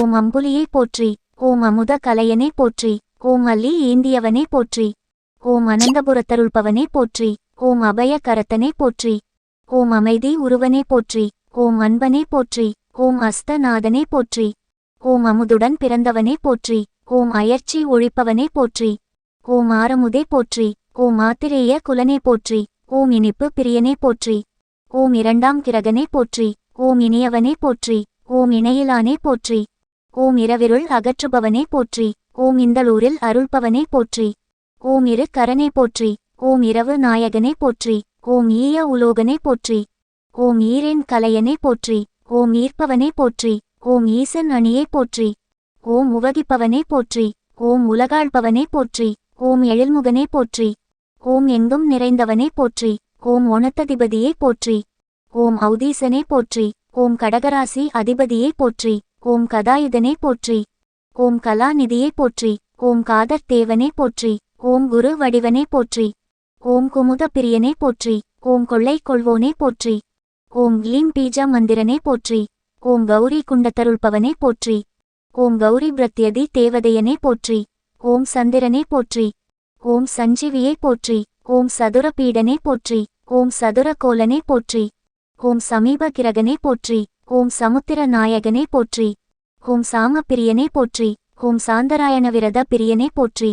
ஓம் அம்புலியை போற்றி. ஓம் அமுத கலையனே போற்றி. ஓம் அல்லி ஏந்தியவனே போற்றி. ஓம் அனந்தபுரத்தருள்பவனே போற்றி. ஓம் அபய கரத்தனே போற்றி. ஓம் அமைதி உருவனே போற்றி. ஓம் அன்பனே போற்றி. ஓம் அஸ்தநாதனே போற்றி. ஓம் அமுதுடன் பிறந்தவனே போற்றி. ஓம் அயர்ச்சி ஒழிப்பவனே போற்றி. ஓம் ஆரமுதே போற்றி. ஓம் ஆத்திரேய குலனே போற்றி. ஓம் இனிப்பு பிரியனே போற்றி. ஓம் இரண்டாம் கிரகனே போற்றி. ஓம் இனியவனே போற்றி. ஓம் இணையிலானே போற்றி. ஓம் இரவிருள் அகற்றுபவனே போற்றி. ஓம் இந்தளூரில் அருள்பவனே போற்றி. ஓம் இரு கரனே போற்றி. ஓம் இரவு நாயகனே போற்றி. ஓம் ஈய உலோகனே போற்றி. ஓம் ஈரேன் கலையனே போற்றி. ஓம் ஈர்ப்பவனே போற்றி. ஓம் ஈசன் அணியே போற்றி. ஓம் உவகிப்பவனே போற்றி. ஓம் உலகாள்பவனே போற்றி. ஓம் எழில்முகனே போற்றி. ஓம் எங்கும் நிறைந்தவனே போற்றி. ஓம் ஒணத்ததிபதியே போற்றி. ஓம் ஔதீசனே போற்றி. ஓம் கடகராசி அதிபதியே போற்றி. ஓம் கதாயுதனே போற்றி. ஓம் கலாநிதியே போற்றி. ஓம் காதர் தேவனே போற்றி. ஓம் குரு வடிவனே போற்றி. ஓம் குமுத பிரியனே போற்றி. ஓம் கொள்ளை கொள்வோனே போற்றி. ஓம் க்ளீம் பீஜா மந்திரனே போற்றி. ஓம் கௌரி குண்டத்தருள்பவனே போற்றி. ஓம் கௌரி பிரத்யதி தேவதையனே போற்றி. ஓம் சந்திரனே போற்றி. ஓம் சஞ்சீவியே போற்றி. ஓம் சதுர பீடனே போற்றி. ஓம் சதுர கோலனே போற்றி. ஓம் சமீப கிரகனே போற்றி. ஓம் சமுத்திர நாயகனே போற்றி. ஓம் சாம பிரியனே போற்றி. ஓம் சாந்தராயண விரத பிரியனே போற்றி.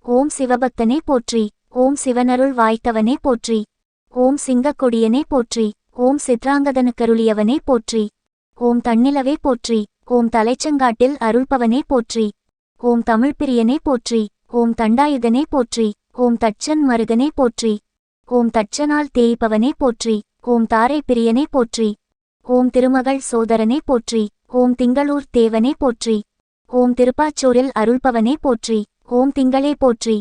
ஓம் சிவபக்தனே போற்றி. ஓம் சிவனருள் வாய்த்தவனே போற்றி. ஓம் சிங்கக்கொடியனே போற்றி. ஓம் சித்ராங்கதனுக்கருளியவனே போற்றி. ஓம் தன்னிலவே போற்றி. ஓம் தலைச்சங்காட்டில் அருள்பவனே போற்றி. ஓம் தமிழ்பிரியனே போற்றி. ஓம் தண்டாயுதனே போற்றி. ஓம் தட்சன் மருகனே போற்றி. ஓம் தட்சனால் தேய்ப்பவனே போற்றி. ஓம் தாரை பிரியனே போற்றி. ஓம் திருமகள் சோதரனே போற்றி. ஓம் திங்களூர் தேவனே போற்றி. ஓம் திருப்பாச்சூரில் அருள்பவனே போற்றி. ஓம் திங்களே போற்றி.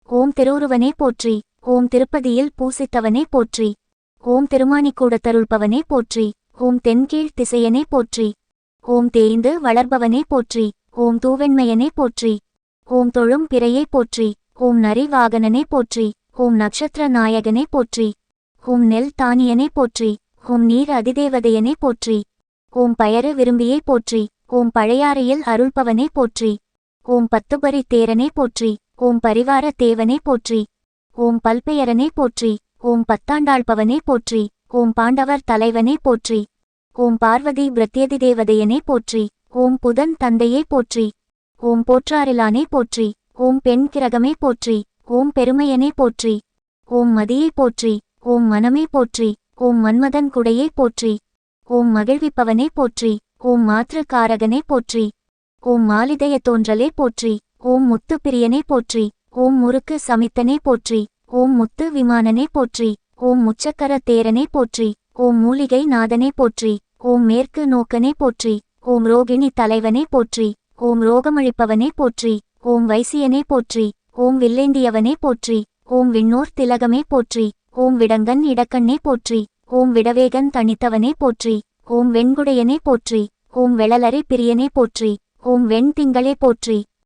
ஓம் திருவுருவனே போற்றி. ஓம் திருப்பதியில் பூசித்தவனே போற்றி. ஓம் திருமாணிக்கூடத்தருள்பவனே போற்றி. ஓம் தென்கீழ் திசையனே போற்றி. ஓம் தேய்ந்து வளர்பவனே போற்றி. ஓம் தூவெண்மையனே போற்றி. ஓம் தொழும் பிறையே போற்றி. ஓம் நரி வாகனனே போற்றி. ஓம் நட்சத்திர நாயகனே போற்றி. ஓம் நெல் தானியனே போற்றி. ஓம் நீர் அதிதேவதையனே போற்றி. ஓம் பயறு விரும்பியே போற்றி. ஓம் பழையாறையில் அருள்பவனே போற்றி. ஓம் பத்துபரி தேரனே போற்றி. ஓம் பரிவார தேவனே போற்றி. ஓம் பல்பெயரனே போற்றி. ஓம் பத்தாண்டாள்பவனே போற்றி. ஓம் பாண்டவர் தலைவனே போற்றி. ஓம் பார்வதி பிரத்யதி தேவதையனே போற்றி. ஓம் புதன் தந்தையே போற்றி. ஓம் போற்றாரிலானே போற்றி. ஓம் பெண் கிரகமே போற்றி. ஓம் பெருமையனே போற்றி. ஓம் மதியை போற்றி. ஓம் மனமே போற்றி. ஓம் மன்மதன் குடையே போற்றி. ஓம் மகிழ்விப்பவனே போற்றி. ஓம் மாத்ருகாரகனே போற்றி. ஓம் மாலிதய தோன்றலே போற்றி. ஓம் முத்து பிரியனே போற்றி. ஓம் முறுக்கு சமித்தனே போற்றி. ஓம் முத்து விமானனே போற்றி. ஓம் முச்சக்கர தேரனே போற்றி. ஓம் மூலிகை நாதனே போற்றி. ஓம் மேற்கு நோக்கனே போற்றி. ஓம் ரோகிணி தலைவனே போற்றி. ஓம் ரோகமழிப்பவனே போற்றி. ஓம் வைசியனே போற்றி. ஓம் வில்லேந்தியவனே போற்றி. ஓம் விண்ணோர் திலகமே போற்றி. ஓம் விடங்கன் இடக்கண்ணே போற்றி. ஓம் விடவேகன் தனித்தவனே போற்றி. ஓம் வெண்குடையனே போற்றி. ஓம் வெளலரி பிரியனே போற்றி. ஓம் வெண் திங்களே போற்றி.